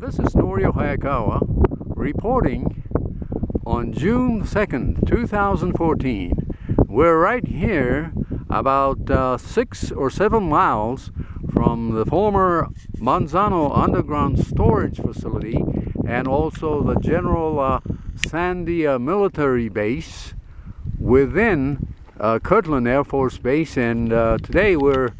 This is Norio Hayakawa reporting on June 2nd, 2014. We're right here about 6 or 7 miles from the former Manzano underground storage facility and also the general Sandia Military Base within Kirtland Air Force Base. And today we're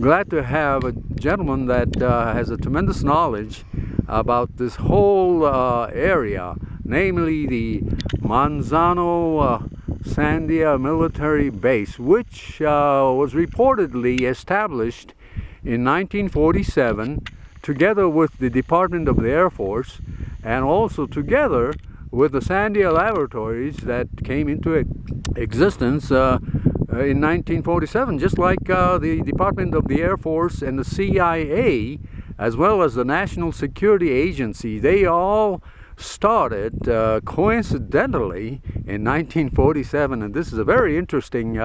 glad to have a gentleman that has a tremendous knowledge about this whole area, namely the Manzano-Sandia Military Base, which was reportedly established in 1947 together with the Department of the Air Force and also together with the Sandia Laboratories that came into existence in 1947, just like the Department of the Air Force and the CIA, as well as the National Security Agency. They all started coincidentally in 1947, and this is a very interesting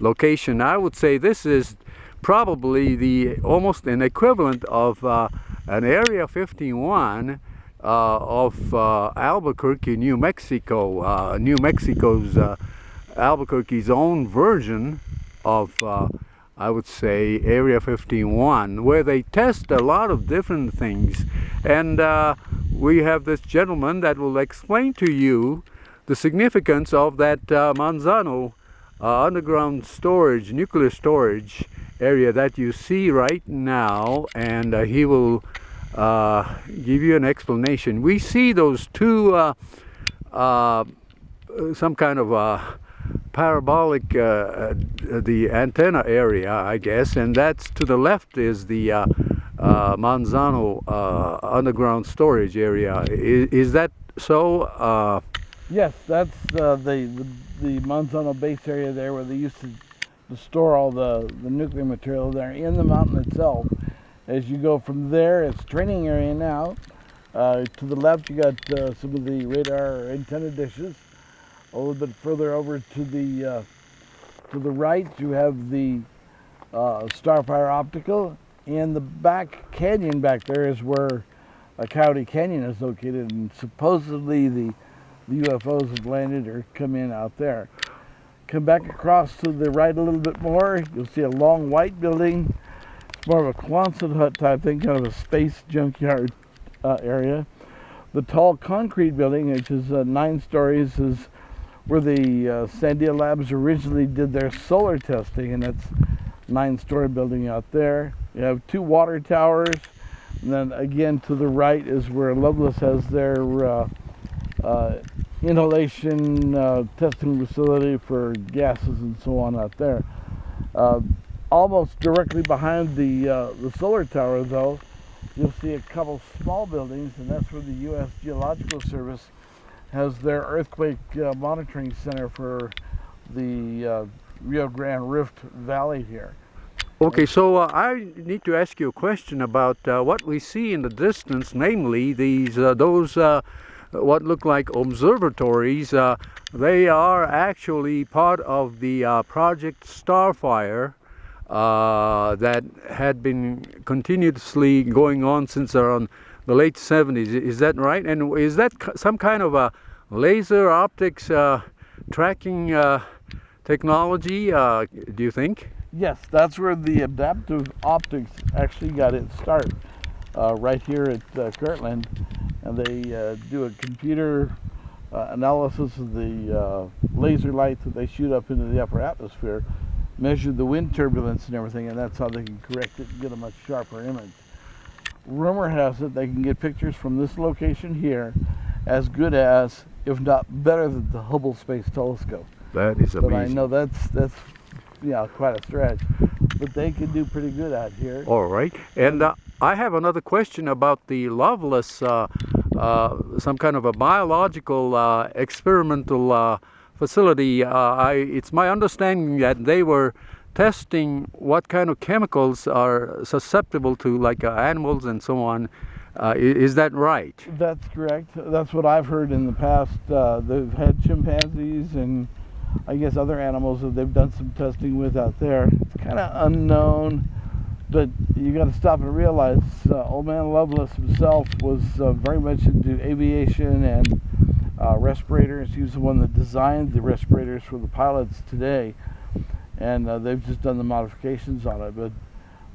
location. I would say this is probably almost an equivalent of an Area 51 of Albuquerque, New Mexico. New Mexico's Albuquerque's own version of I would say Area 51, where they test a lot of different things. And we have this gentleman that will explain to you the significance of that Manzano underground storage, nuclear storage area that you see right now, and he will give you an explanation. We see those two some kind of parabolic, the antenna area, I guess, and that's to the left is the Manzano underground storage area. Is that so? Yes, that's the Manzano base area there, where they used to store all the nuclear material there in the mountain itself. As you go from there, it's training area now. To the left, you got some of the radar antenna dishes. A little bit further over to the right, you have the Starfire Optical, and the back canyon back there is where Coyote Canyon is located, and supposedly the UFOs have landed or come in out there. Come back across to the right a little bit more, you'll see a long white building. It's more of a Quonset hut type thing, kind of a space junkyard area. The tall concrete building, which is 9 stories, is where the Sandia Labs originally did their solar testing, and that's 9-story building out there. You have 2 water towers, and then again to the right is where Loveless has their inhalation testing facility for gases and so on out there. Almost directly behind the solar tower, though, you'll see a couple small buildings, and that's where the U.S. Geological Service has their earthquake monitoring center for the Rio Grande Rift Valley here. Okay, so I need to ask you a question about what we see in the distance, namely those what look like observatories. They are actually part of the Project Starfire that had been continuously going on since around the late 70s. Is that right? And is that some kind of a laser optics tracking technology, do you think? Yes, that's where the adaptive optics actually got its start, right here at Kirtland. And they do a computer analysis of the laser light that they shoot up into the upper atmosphere, measure the wind turbulence and everything, and that's how they can correct it and get a much sharper image. Rumor has it they can get pictures from this location here as good as, if not better than, the Hubble Space Telescope. That is amazing. But I know that's quite a stretch, but they can do pretty good out here. All right, and I have another question about the Loveless, some kind of a biological experimental facility. It's my understanding that they were testing what kind of chemicals are susceptible to, like animals and so on. Is that right? That's correct. That's what I've heard in the past. They've had chimpanzees and I guess other animals that they've done some testing with out there. It's kind of unknown But you got to stop and realize old man Lovelace himself was very much into aviation and respirators. He was the one that designed the respirators for the pilots today, and they've just done the modifications on it. But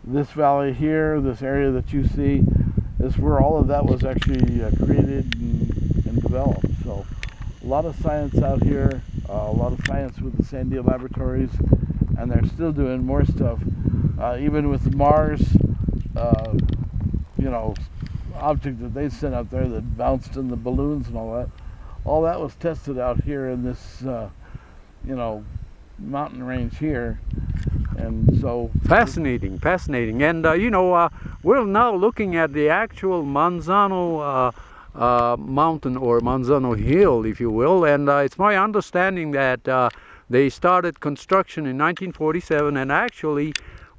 this valley here, this area that you see, is where all of that was actually created and developed. So a lot of science out here, a lot of science with the Sandia Laboratories, and they're still doing more stuff. Even with the Mars, you know, object that they sent up there that bounced in the balloons and all that was tested out here in this, you know, mountain range here. And so fascinating. And you know, we're now looking at the actual Manzano mountain, or Manzano Hill, if you will, and it's my understanding that they started construction in 1947, and actually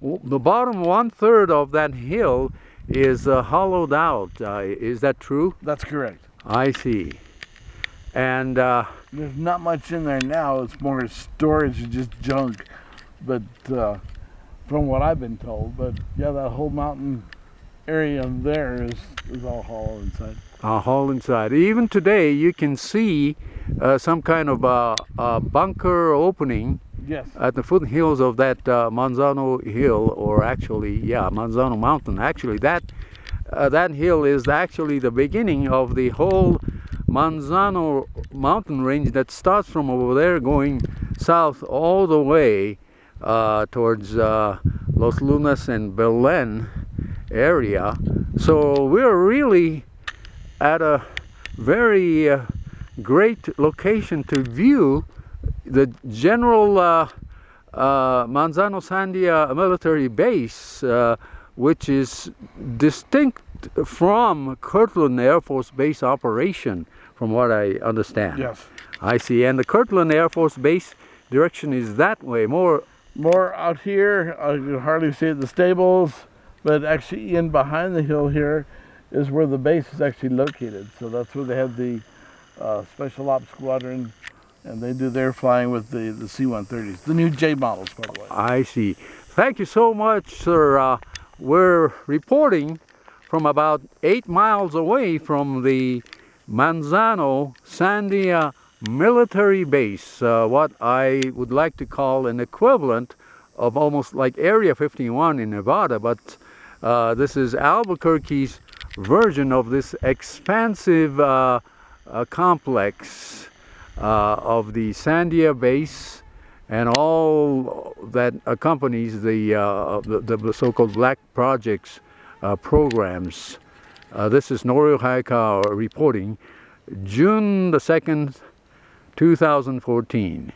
the bottom 1/3 of that hill is hollowed out. Is that true? that's correct. I see. And There's not much in there now. It's more storage of just junk. But from what I've been told, but yeah, that whole mountain area there is all hollow inside. hole inside. Even today, you can see some kind of bunker opening Yes. at the foothills of that Manzano Hill, or actually, yeah, Manzano Mountain. Actually, that hill is actually the beginning of the whole Manzano mountain range that starts from over there going south all the way towards Los Lunas and Belen area. So we're really at a very great location to view the general Manzano-Sandia Military Base, which is distinct from Kirtland Air Force Base operation, from what I understand. Yes. I see. And the Kirtland Air Force Base direction is that way, more out here. You can hardly see the stables, but actually in behind the hill here is where the base is actually located. So that's where they have the Special Ops Squadron, and they do their flying with the C-130s, the new J models, by the way. I see. Thank you so much, sir. We're reporting from about 8 miles away from the Manzano-Sandia Military Base, what I would like to call an equivalent of almost like Area 51 in Nevada, but this is Albuquerque's version of this expansive complex of the Sandia Base and all that accompanies the so-called Black Projects programs. This is Norio Hayakawa reporting, June the 2nd, 2014.